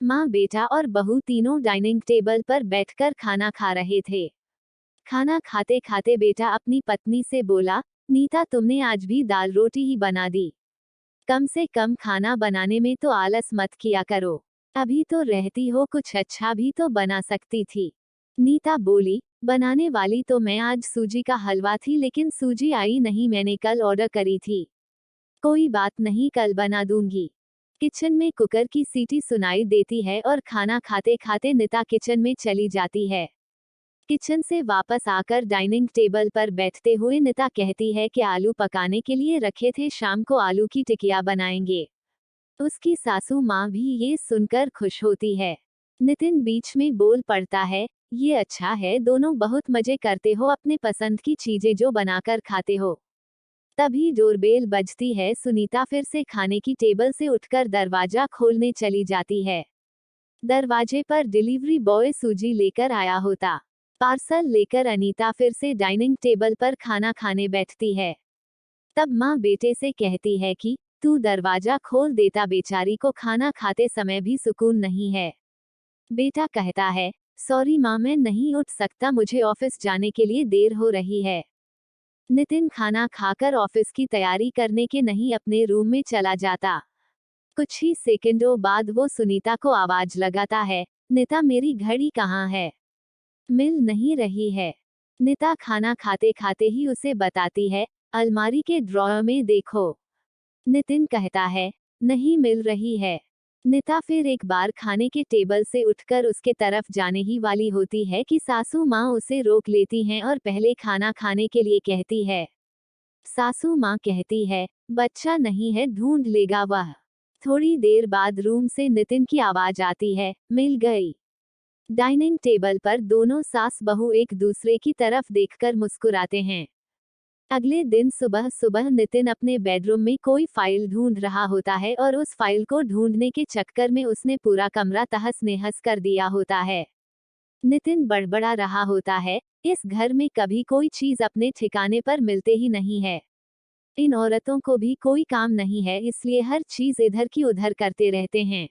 माँ, बेटा और बहू तीनों डाइनिंग टेबल पर बैठकर खाना खा रहे थे। खाना खाते खाते बेटा अपनी पत्नी से बोला, नीता, तुमने आज भी दाल रोटी ही बना दी। कम से कम खाना बनाने में तो आलस मत किया करो। अभी तो रहती हो, कुछ अच्छा भी तो बना सकती थी। नीता बोली, बनाने वाली तो मैं आज सूजी का हलवा थी, लेकिन सूजी आई नहीं, मैंने कल ऑर्डर करी थी। कोई बात नहीं, कल बना दूंगी। किचन में कुकर की सीटी सुनाई देती है और खाना खाते खाते नीता किचन में चली जाती है। किचन से वापस आकर डाइनिंग टेबल पर बैठते हुए नीता कहती है कि आलू पकाने के लिए रखे थे, शाम को आलू की टिकिया बनाएंगे। उसकी सासू माँ भी ये सुनकर खुश होती है। नितिन बीच में बोल पड़ता है, ये अच्छा है, दोनों बहुत मजे करते हो, अपने पसंद की चीजें जो बनाकर खाते हो। तभी डोरबेल बजती है। सुनीता फिर से खाने की टेबल से उठकर दरवाजा खोलने चली जाती है। दरवाजे पर डिलीवरी बॉय सूजी लेकर आया होता। पार्सल लेकर अनीता फिर से डाइनिंग टेबल पर खाना खाने बैठती है। तब माँ बेटे से कहती है कि तू दरवाजा खोल देता, बेचारी को खाना खाते समय भी सुकून नहीं है। बेटा कहता है, सॉरी माँ, मैं नहीं उठ सकता, मुझे ऑफिस जाने के लिए देर हो रही है। नितिन खाना खाकर ऑफिस की तैयारी करने के नहीं अपने रूम में चला जाता। कुछ ही सेकंडों बाद वो सुनीता को आवाज लगाता है, निता, मेरी घड़ी कहाँ है? मिल नहीं रही है। निता खाना खाते खाते ही उसे बताती है, अलमारी के ड्रॉअर में देखो। नितिन कहता है, नहीं मिल रही है। निता फिर एक बार खाने के टेबल से उठकर उसके तरफ जाने ही वाली होती है कि सासू माँ उसे रोक लेती हैं और पहले खाना खाने के लिए कहती है। सासू माँ कहती है, बच्चा नहीं है, ढूंढ लेगा वह। थोड़ी देर बाद रूम से नितिन की आवाज आती है, मिल गई। डाइनिंग टेबल पर दोनों सास बहू एक दूसरे की तरफ देखकर मुस्कुराते हैं। अगले दिन सुबह सुबह नितिन अपने बेडरूम में कोई फाइल ढूंढ रहा होता है और उस फाइल को ढूंढने के चक्कर में उसने पूरा कमरा तहस नहस कर दिया होता है। नितिन बड़बड़ा रहा होता है, इस घर में कभी कोई चीज अपने ठिकाने पर मिलते ही नहीं है। इन औरतों को भी कोई काम नहीं है, इसलिए हर चीज इधर की उधर करते रहते हैं।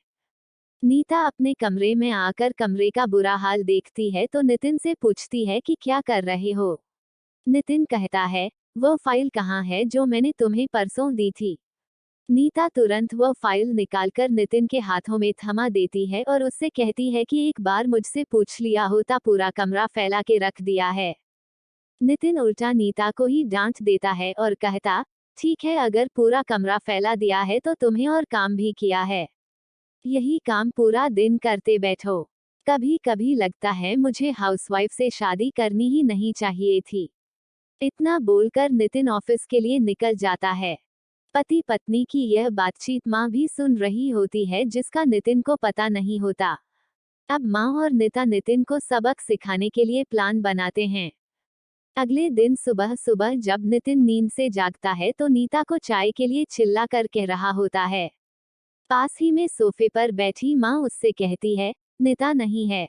नीता अपने कमरे में आकर कमरे का बुरा हाल देखती है तो नितिन से पूछती है कि क्या कर रहे हो? नितिन कहता है, वह फाइल कहाँ है जो मैंने तुम्हें परसों दी थी? नीता तुरंत वह फाइल निकालकर नितिन के हाथों में थमा देती है और उससे कहती है कि एक बार मुझसे पूछ लिया होता, पूरा कमरा फैला के रख दिया है। नितिन उल्टा नीता को ही डांट देता है और कहता, ठीक है, अगर पूरा कमरा फैला दिया है तो तुम्हें और काम भी किया है। यही काम पूरा दिन करते बैठो। कभी कभी लगता है मुझे हाउसवाइफ से शादी करनी ही नहीं चाहिए थी। इतना बोलकर नितिन ऑफिस के लिए निकल जाता है। पति पत्नी की यह बातचीत माँ भी सुन रही होती है, जिसका नितिन को पता नहीं होता। अब माँ और नीता नितिन को सबक सिखाने के लिए प्लान बनाते हैं। अगले दिन सुबह सुबह जब नितिन नींद से जागता है तो नीता को चाय के लिए चिल्ला कर कह रहा होता है। पास ही में सोफे पर बैठी माँ उससे कहती है, नीता नहीं है,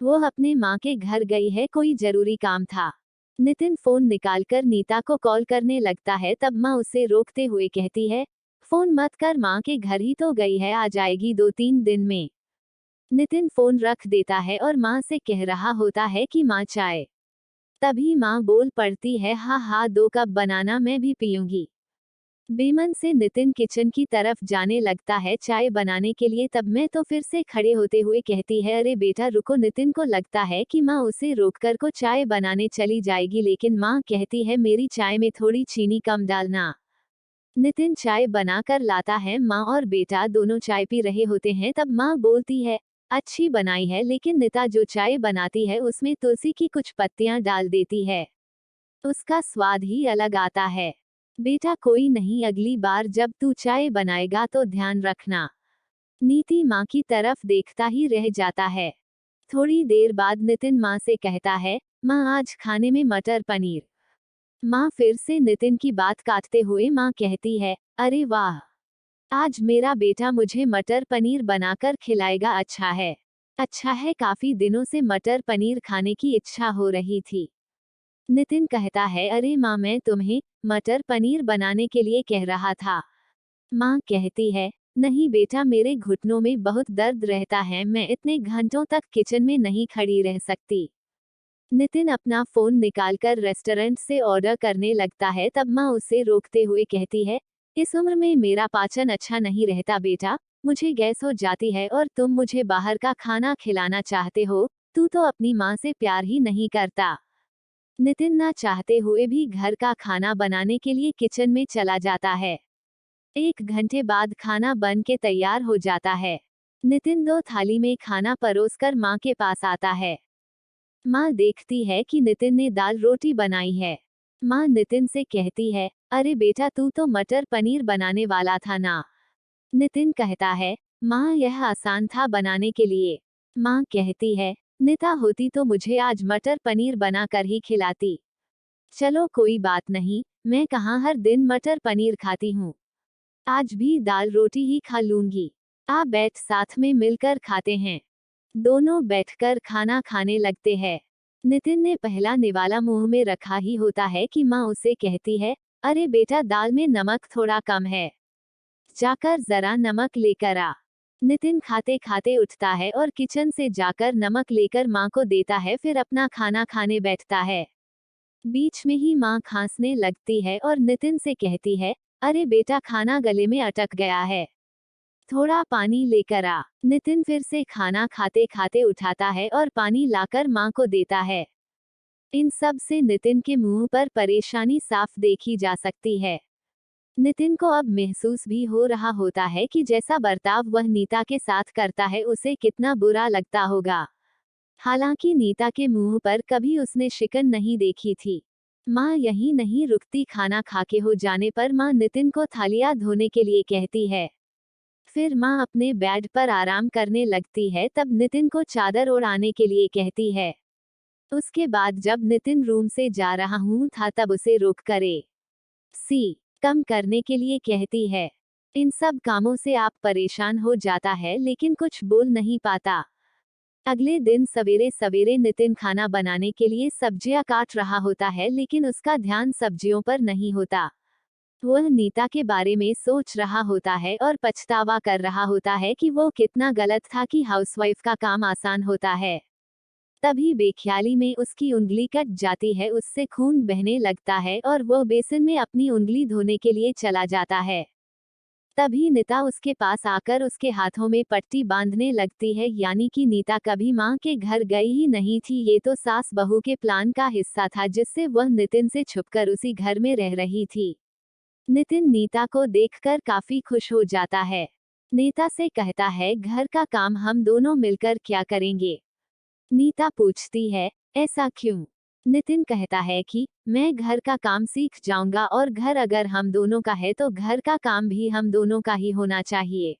वो अपने माँ के घर गई है, कोई जरूरी काम था। नितिन फोन निकालकर नीता को कॉल करने लगता है, तब माँ उसे रोकते हुए कहती है, फोन मत कर, माँ के घर ही तो गई है, आ जाएगी 2-3 दिन में। नितिन फोन रख देता है और माँ से कह रहा होता है कि माँ चाय। तभी माँ बोल पड़ती है, हाँ हाँ, 2 कप बनाना, मैं भी पीऊंगी। बेमन से नितिन किचन की तरफ जाने लगता है चाय बनाने के लिए, तब मैं तो फिर से खड़े होते हुए कहती है, अरे बेटा रुको। नितिन को लगता है कि माँ उसे रोककर को चाय बनाने चली जाएगी, लेकिन माँ कहती है, मेरी चाय में थोड़ी चीनी कम डालना। नितिन चाय बनाकर लाता है, माँ और बेटा दोनों चाय पी रहे होते हैं। तब माँ बोलती है, अच्छी बनाई है, लेकिन नीता जो चाय बनाती है उसमें तुलसी की कुछ पत्तियां डाल देती है, उसका स्वाद ही अलग आता है। बेटा कोई नहीं, अगली बार जब तू चाय बनाएगा तो ध्यान रखना। नीति माँ की तरफ देखता ही रह जाता है। थोड़ी देर बाद नितिन माँ से कहता है, माँ आज खाने में मटर पनीर। माँ फिर से नितिन की बात काटते हुए माँ कहती है, अरे वाह, आज मेरा बेटा मुझे मटर पनीर बनाकर खिलाएगा। अच्छा है, काफी दिनों से मटर पनीर खाने की इच्छा हो रही थी। नितिन कहता है, अरे माँ, मैं तुम्हें मटर पनीर बनाने के लिए कह रहा था। माँ कहती है, नहीं बेटा, मेरे घुटनों में बहुत दर्द रहता है, मैं इतने घंटों तक किचन में नहीं खड़ी रह सकती। नितिन अपना फोन निकालकर रेस्टोरेंट से ऑर्डर करने लगता है। तब माँ उसे रोकते हुए कहती है, इस उम्र में मेरा पाचन अच्छा नहीं रहता बेटा, मुझे गैस हो जाती है और तुम मुझे बाहर का खाना खिलाना चाहते हो। तू तो अपनी माँ से प्यार ही नहीं करता। नितिन ना चाहते हुए भी घर का खाना बनाने के लिए किचन में चला जाता है। 1 घंटे बाद खाना बन के तैयार हो जाता है। नितिन 2 थाली में खाना परोसकर माँ के पास आता है। माँ देखती है कि नितिन ने दाल रोटी बनाई है। माँ नितिन से कहती है, अरे बेटा, तू तो मटर पनीर बनाने वाला था ना। नितिन कहता है, माँ यह आसान था बनाने के लिए। माँ कहती है, निता होती तो मुझे आज मटर पनीर बना कर ही खिलाती। चलो कोई बात नहीं, मैं कहाँ हर दिन मटर पनीर खाती हूँ। आज भी दाल रोटी ही खा लूंगी। आ बैठ, साथ में मिलकर खाते हैं। दोनों बैठकर खाना खाने लगते हैं। नितिन ने पहला निवाला मुंह में रखा ही होता है कि माँ उसे कहती है, अरे बेटा, दाल में नमक थोड़ा कम है, जाकर जरा नमक लेकर आ। नितिन खाते खाते उठता है और किचन से जाकर नमक लेकर माँ को देता है, फिर अपना खाना खाने बैठता है। बीच में ही माँ खांसने लगती है और नितिन से कहती है, अरे बेटा, खाना गले में अटक गया है, थोड़ा पानी लेकर आ। नितिन फिर से खाना खाते खाते उठाता है और पानी लाकर माँ को देता है। इन सब से नितिन के मुंह पर परेशानी साफ देखी जा सकती है। नितिन को अब महसूस भी हो रहा होता है कि जैसा बर्ताव वह नीता के साथ करता है उसे कितना बुरा लगता होगा। हालांकि नीता के मुंह पर कभी उसने शिकन नहीं देखी थी। माँ यहीं नहीं रुकती, खाना खाके हो जाने पर माँ नितिन को थालियां धोने के लिए कहती है। फिर माँ अपने बेड पर आराम करने लगती है। तब नितिन को चादर ओढ़ाने के लिए कहती है। उसके बाद जब नितिन रूम से जा रहा हूँ था तब उसे रोक करे सी कम करने के लिए कहती है। इन सब कामों से आप परेशान हो जाता है लेकिन कुछ बोल नहीं पाता। अगले दिन सवेरे सवेरे नितिन खाना बनाने के लिए सब्जियां काट रहा होता है लेकिन उसका ध्यान सब्जियों पर नहीं होता। वह नीता के बारे में सोच रहा होता है और पछतावा कर रहा होता है कि वो कितना गलत था कि हाउसवाइफ का काम आसान होता है। तभी बेख्याली में उसकी उंगली कट जाती है, उससे खून बहने लगता है और वो बेसिन में अपनी उंगली धोने के लिए चला जाता है। तभी नीता उसके पास आकर उसके हाथों में पट्टी बांधने लगती है, यानी कि नीता कभी माँ के घर गई ही नहीं थी। ये तो सास बहू के प्लान का हिस्सा था जिससे वह नितिन से छुपकर उसी घर में रह रही थी। नितिन नीता को देखकर काफी खुश हो जाता है। नीता से कहता है, घर का काम हम दोनों मिलकर क्या करेंगे। नीता पूछती है, ऐसा क्यों। नितिन कहता है कि मैं घर का काम सीख जाऊंगा और घर अगर हम दोनों का है तो घर का काम भी हम दोनों का ही होना चाहिए।